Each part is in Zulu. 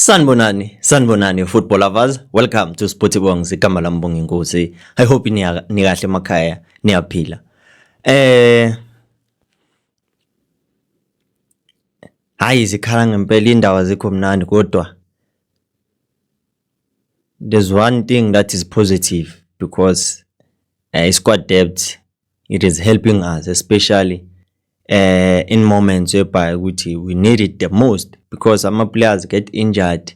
Sanibonani football lovers. Welcome to Sportibongs igama lami Mbongi Nkosi. I hope ni kahle emakhaya, niyaphila. Hayi zikhala ngempela indawo azikho mnandi kodwa there's one thing that is positive because squad depth it is helping us especially in moments whereby we need it the most because some players get injured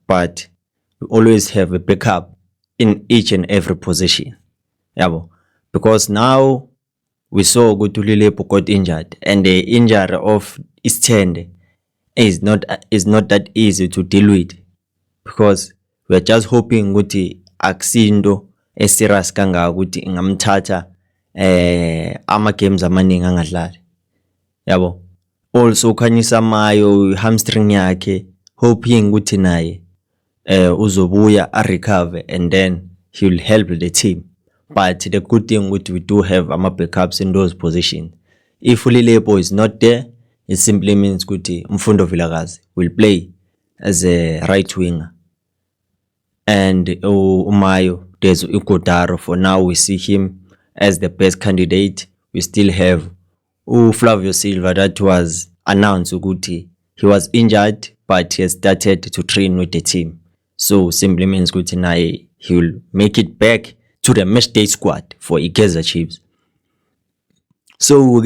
but we always have a backup in each and every position. Yabo, because now we saw Lilepo got injured and the injury of Istende is not that easy to deal with because we are just hoping ukuthi akusindo eserious kanga ukuthi ingamthatha ama games amaningi angadlali. Yabo, also Khanyisa Mayo hamstring yakhe hoping ukuthi naye uzobuya a recover and then he will help the team. But the good thing we do have ama backups in those positions. If Lilepo is not there, it simply means kuti Mfundo Vilakazi will play as a right winger. And Umayo, there's Ukodaro. For now, we see him as the best candidate. We still have Flavio Silva that was announced ukuthi he was injured, but he has started to train with the team. So simply means kuti naye he will make it back to the match day squad for Kaizer Chiefs. So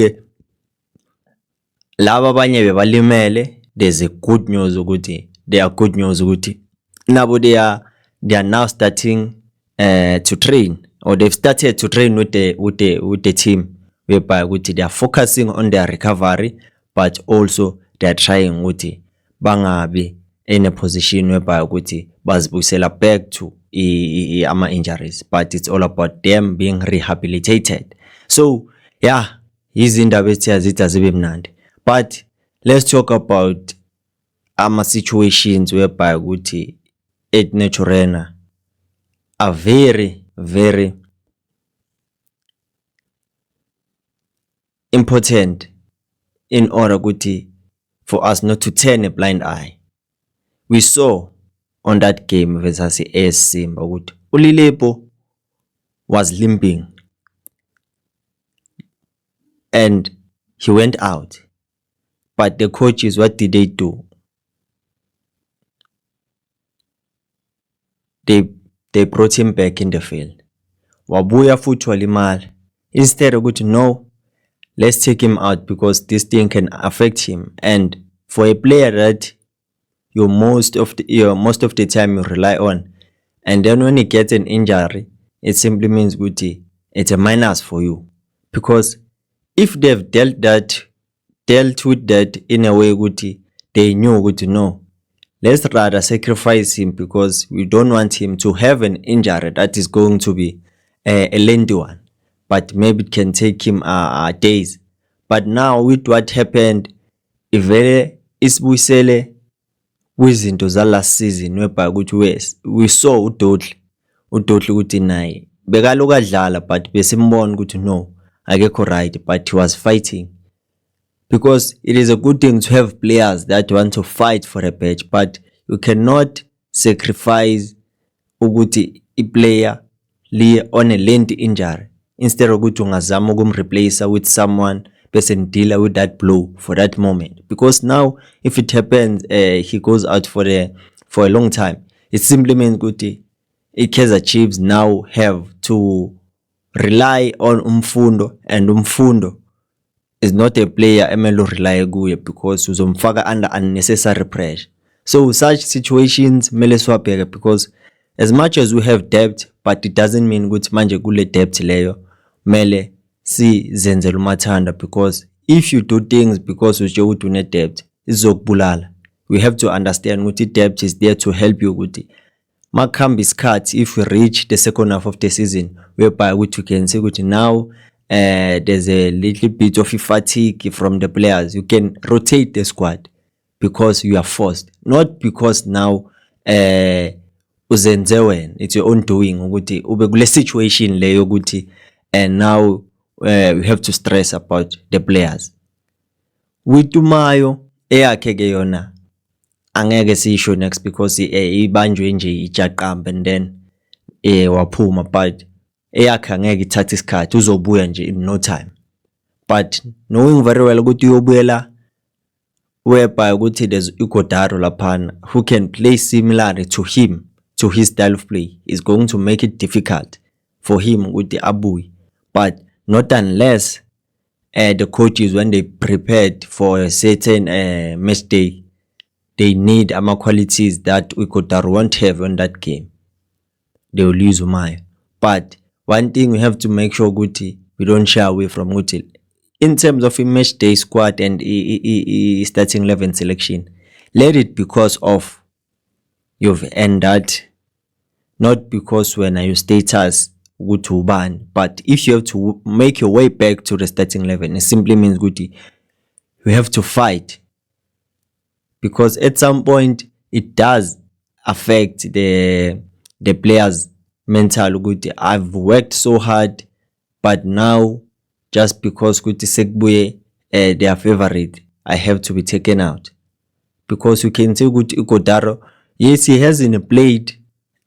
laba abanye bebalimele, there's a good news ukuthi nabo they are now starting to train, or they've started to train with the team, whereby they are focusing on their recovery, but also they are trying ukuthi bangabi in a position whereby bazibuyisela back to ama injuries, but it's all about them being rehabilitated. So yeah, izindaba ezithiazitha zibe mnandi. But let's talk about ama situations whereby Ed Naturena are very, very important in order for us not to turn a blind eye. We saw on that game versus AS Simba Lilepo was limping and he went out. But the coaches, what did they do? They brought him back in the field. Wabuya futhi walimala. Instead of no, let's take him out because this thing can affect him. And for a player that most of the time you rely on, and then when he gets an injury, it simply means it's a minus for you. Because if they've dealt with that in a way they knew no, let's rather sacrifice him because we don't want him to have an injury that is going to be a lengthy one, but maybe it can take him days. But now with what happened, ivele isibuyisele kwizinto za last season whereby we saw uDodli ukuthi naye bekaloku adlala but besimbona ukuthi no, akekho right, but he was fighting. Because it is a good thing to have players that want to fight for a patch, but you cannot sacrifice ukuthi a player on a lengthy injury instead of ungazama ukumreplace with someone person deal with that blow for that moment. Because now if it happens he goes out for a long time, it simply means Kaizer Chiefs now have to rely on Mfundo, and Mfundo is not a player emelo rely kuye because uzomfaka under unnecessary pressure. So such situations mele swabheke, because as much as we have depth, but it doesn't mean ukuthi manje kule depth leyo mele si zenzela umathanda, because if you do things because uje ukuthi une depth izokubulala. We have to understand ukuthi depth is there to help you ukuthi makhamba isikhathi, if we reach the second half of the season whereby we can say ukuthi now there's a little bit of fatigue from the players, you can rotate the squad because you are forced, not because now uzenze wena, it's your own doing ukuthi ube kule situation leyo ukuthi and now we have to stress about the players. With Umayo eyakhe ke yona angeke sisho next because ibanjwe nje ijaqamba and then waphuma, but eyakhe angeke ithathe isikhathi, uzobuya nje in no time. But knowing very well ukuthi uyobuyela whereby ukuthi there's Ighodaro laphana who can play similarly to him, to his style of play, is going to make it difficult for him ukuthi abuye. But not unless the coaches, when they prepared for a certain match day, they need qualities that Ighodaro won't have on that game, they will use Umayo. But one thing we have to make sure Guti, we don't shy away from Guti in terms of a match day squad and starting 11 selection. Let it because of you've earned that, not because when your status good to ban. But if you have to make your way back to the starting 11, it simply means Guti, you have to fight, because at some point it does affect the players' mental. Guti, I've worked so hard, but now just because Guti Sekbuye they are favorite, I have to be taken out. Because you can say Guti Ighodaro, yes, he hasn't played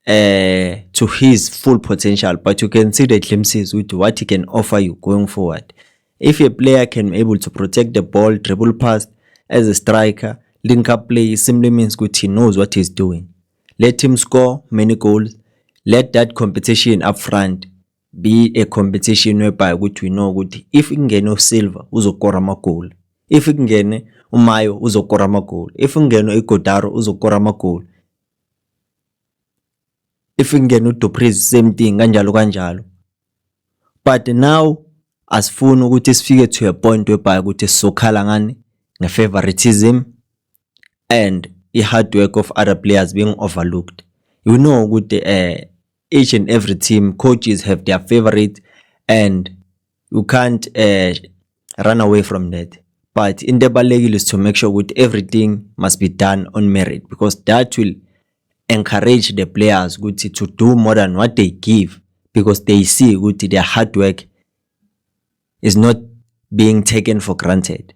to his full potential, but you can see the glimpses with what he can offer you going forward. If a player can be able to protect the ball, dribble past as a striker, link up play, simply means good he knows what he's doing. Let him score many goals. Let that competition up front be a competition whereby we know good if ingeno Silva uzokora amagoli, if ingene Umayo uzokora amagoli, if ingeno Ighodaro uzokora amagoli, if ingeno uDupreez same thing, kanjalo. But now asifuna ukuthi sifike to a point whereby ukuthi sokhala ngani nge-favoritism and i-hard work of other players being overlooked. You know ukuthi each and every team, coaches have their favorite and you can't run away from that. But in the ballegil is to make sure that everything must be done on merit, because that will encourage the players to do more than what they give, because they see their hard work is not being taken for granted,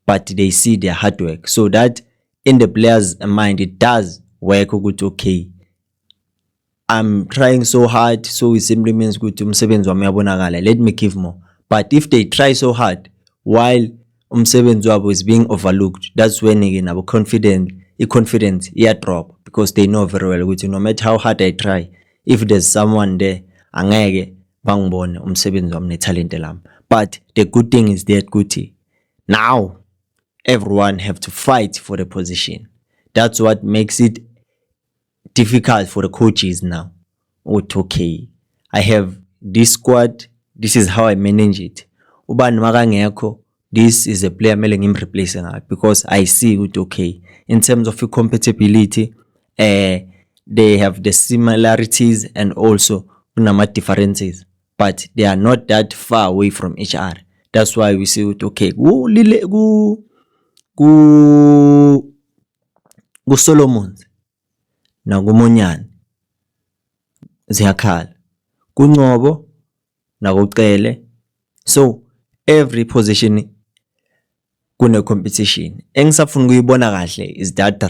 but they see their hard work, so that in the players' mind it does work. Okay, I'm trying so hard, so it simply means umsebenzi wami uyabonakala, let me give more. But if they try so hard while umsebenzi wabo is being overlooked, that's when again our confidence drop, because they know very well no matter how hard I try, if there's someone there angeke bangibone umsebenzi wami netalent lami. But the good thing is that now everyone have to fight for the position. That's what makes it difficult for the coaches now. Okay, I have this squad, this is how I manage it. Ubani makangekho, this is a player mele ngimreplace ngayo, because I see okay, in terms of compatibility, they have the similarities and also kunama differences, but they are not that far away from each other. That's why we say okay, ku Solomons na kuMonyane ziyakhala, kuNcobo na kuCele. So every position kune competition. Engisafuna ukuyibona kahle is that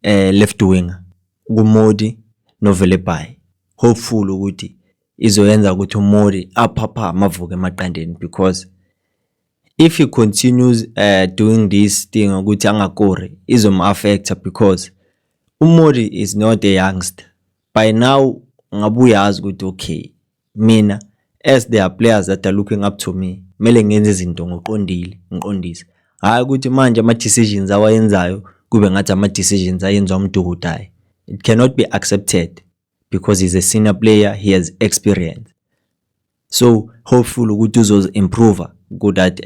left winger kuModi noVelebhayi. Hopeful ukuthi izoyenza ukuthi uModi aphapha amavuke emaqandeni, because if he continues doing this thing ukuthi angakore izoma-affecta, because uModi is not a youngster. By now ngabuyazi ukuthi okay, mina as there are players that are looking up to me, mele ngenze izinto ngiqondise, hayi ukuthi manje ama-decisions awayenzayo kube ngathi ama-decisions ayenzwa uMdukudai. It cannot be accepted, because he's a senior player, he has experience. So hopefully ukuthi uzo-improve good at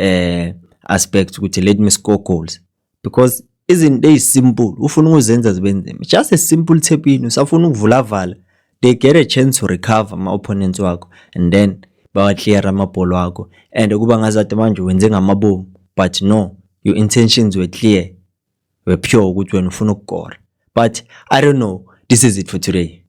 aspect ukuthi let me score goals, because izinto simple ufuna ukuzenza zibenzeme, just a simple tap in, usafuna ukuvulavala, they get a chance to recover ama opponents wakho and then bawa clear amabhola wakho, and kuba ngazathi manje wenze ngamabomu, but no, your intentions were clear, were pure ukuthi wena ufuna ukugora. But I don't know, this is it for today.